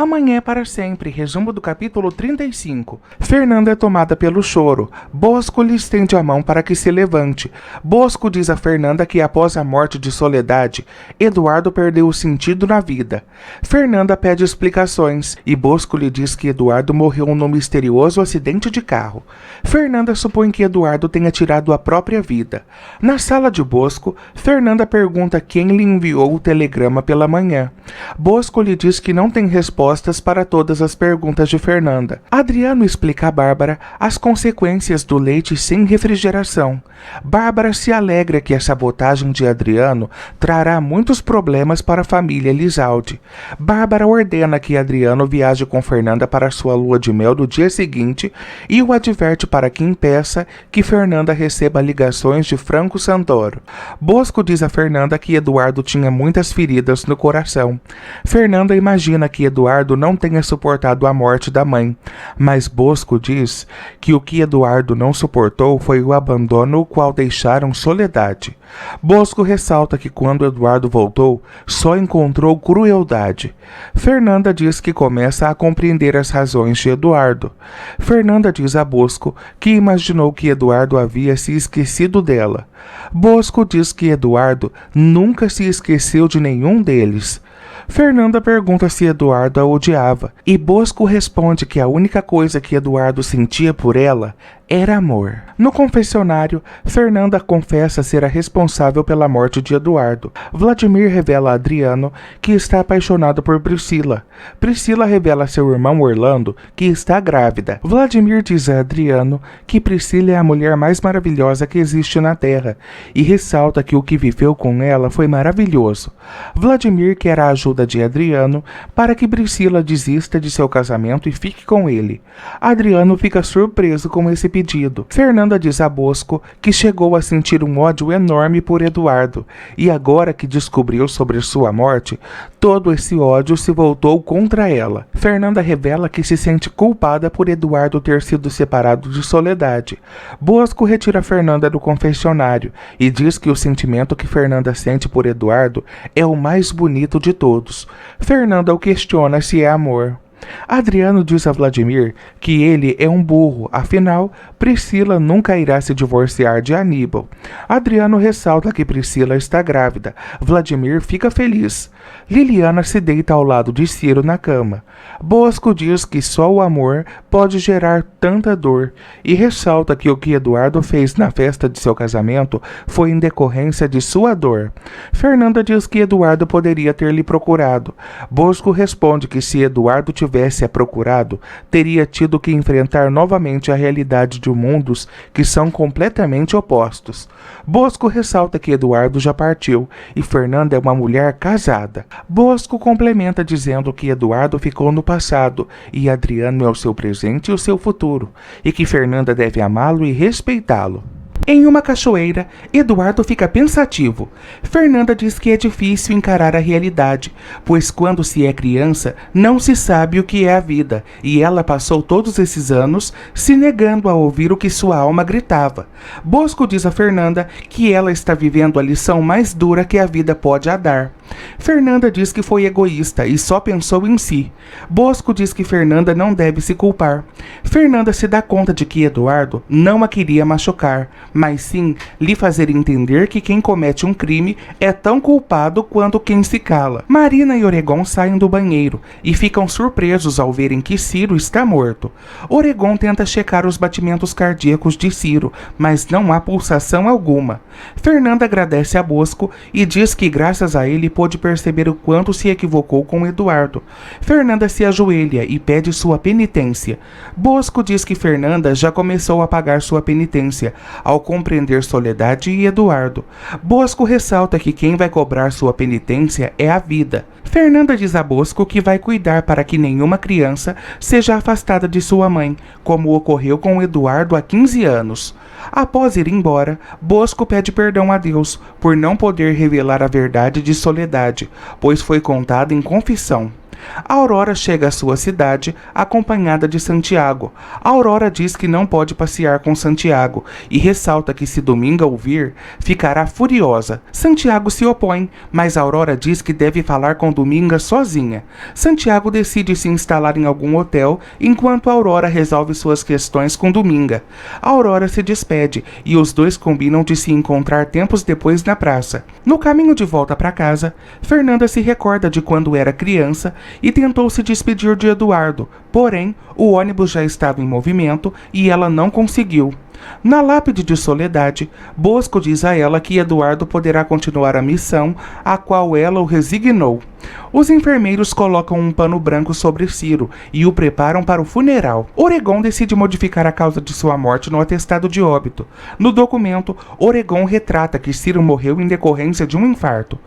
Amanhã é para sempre. Resumo do capítulo 35. Fernanda é tomada pelo choro. Bosco lhe estende a mão para que se levante. Bosco diz a Fernanda que após a morte de Soledade, Eduardo perdeu o sentido na vida. Fernanda pede explicações e Bosco lhe diz que Eduardo morreu num misterioso acidente de carro. Fernanda supõe que Eduardo tenha tirado a própria vida. Na sala de Bosco, Fernanda pergunta quem lhe enviou o telegrama pela manhã. Bosco lhe diz que não tem respostas para todas as perguntas de Fernanda. Adriano explica a Bárbara as consequências do leite sem refrigeração. Bárbara se alegra que a sabotagem de Adriano trará muitos problemas para a família Elizalde. Bárbara ordena que Adriano viaje com Fernanda para sua lua de mel do dia seguinte e o adverte para que impeça que Fernanda receba ligações de Franco Santoro. Bosco diz a Fernanda que Eduardo tinha muitas feridas no coração. Fernanda imagina que Eduardo não tenha suportado a morte da mãe, mas Bosco diz que o que Eduardo não suportou foi o abandono o qual deixaram Soledade. Bosco ressalta que quando Eduardo voltou, só encontrou crueldade. Fernanda diz que começa a compreender as razões de Eduardo. Fernanda diz a Bosco que imaginou que Eduardo havia se esquecido dela. Bosco diz que Eduardo nunca se esqueceu de nenhum deles. Fernanda pergunta se Eduardo a odiava, e Bosco responde que a única coisa que Eduardo sentia por ela era amor. No confessionário, Fernanda confessa ser a responsável pela morte de Eduardo. Vladimir revela a Adriano que está apaixonado por Priscila. Priscila revela a seu irmão Orlando que está grávida. Vladimir diz a Adriano que Priscila é a mulher mais maravilhosa que existe na Terra e ressalta que o que viveu com ela foi maravilhoso. Vladimir quer a ajuda de Adriano para que Priscila desista de seu casamento e fique com ele. Adriano fica surpreso com esse pedido. Fernanda diz a Bosco que chegou a sentir um ódio enorme por Eduardo e agora que descobriu sobre sua morte, todo esse ódio se voltou contra ela. Fernanda revela que se sente culpada por Eduardo ter sido separado de Soledade. Bosco retira Fernanda do confessionário e diz que o sentimento que Fernanda sente por Eduardo é o mais bonito de todos. Fernanda o questiona se é amor. Adriano diz a Vladimir que ele é um burro, afinal, Priscila nunca irá se divorciar de Aníbal. Adriano ressalta que Priscila está grávida. Vladimir fica feliz. Liliana se deita ao lado de Ciro na cama. Bosco diz que só o amor pode gerar tanta dor e ressalta que o que Eduardo fez na festa de seu casamento foi em decorrência de sua dor. Fernanda diz que Eduardo poderia ter lhe procurado. Bosco responde que se Eduardo tivesse a procurado, teria tido que enfrentar novamente a realidade de mundos que são completamente opostos. Bosco ressalta que Eduardo já partiu e Fernanda é uma mulher casada. Bosco complementa dizendo que Eduardo ficou no passado e Adriano é o seu presente e o seu futuro, e que Fernanda deve amá-lo e respeitá-lo. Em uma cachoeira, Eduardo fica pensativo. Fernanda diz que é difícil encarar a realidade, pois quando se é criança, não se sabe o que é a vida, e ela passou todos esses anos se negando a ouvir o que sua alma gritava. Bosco diz a Fernanda que ela está vivendo a lição mais dura que a vida pode a dar. Fernanda diz que foi egoísta e só pensou em si. Bosco diz que Fernanda não deve se culpar. Fernanda se dá conta de que Eduardo não a queria machucar, mas sim lhe fazer entender que quem comete um crime é tão culpado quanto quem se cala. Marina e Oregon saem do banheiro e ficam surpresos ao verem que Ciro está morto. Oregon tenta checar os batimentos cardíacos de Ciro, mas não há pulsação alguma. Fernanda agradece a Bosco e diz que graças a ele pôde perceber o quanto se equivocou com Eduardo. Fernanda se ajoelha e pede sua penitência. Bosco diz que Fernanda já começou a pagar sua penitência ao compreender Soledade e Eduardo. Bosco ressalta que quem vai cobrar sua penitência é a vida. Fernanda diz a Bosco que vai cuidar para que nenhuma criança seja afastada de sua mãe, como ocorreu com Eduardo há 15 anos. Após ir embora, Bosco pede perdão a Deus por não poder revelar a verdade de Soledade, pois foi contada em confissão. Aurora chega à sua cidade acompanhada de Santiago. Aurora diz que não pode passear com Santiago e ressalta que se Dominga ouvir, ficará furiosa. Santiago se opõe, mas Aurora diz que deve falar com Dominga sozinha. Santiago decide se instalar em algum hotel enquanto Aurora resolve suas questões com Dominga. Aurora se despede e os dois combinam de se encontrar tempos depois na praça. No caminho de volta para casa, Fernanda se recorda de quando era criança e tentou se despedir de Eduardo, porém o ônibus já estava em movimento e ela não conseguiu. Na lápide de Soledade, Bosco diz a ela que Eduardo poderá continuar a missão a qual ela o resignou. Os enfermeiros colocam um pano branco sobre Ciro e o preparam para o funeral. Oregon decide modificar a causa de sua morte no atestado de óbito. No documento, Oregon retrata que Ciro morreu em decorrência de um infarto.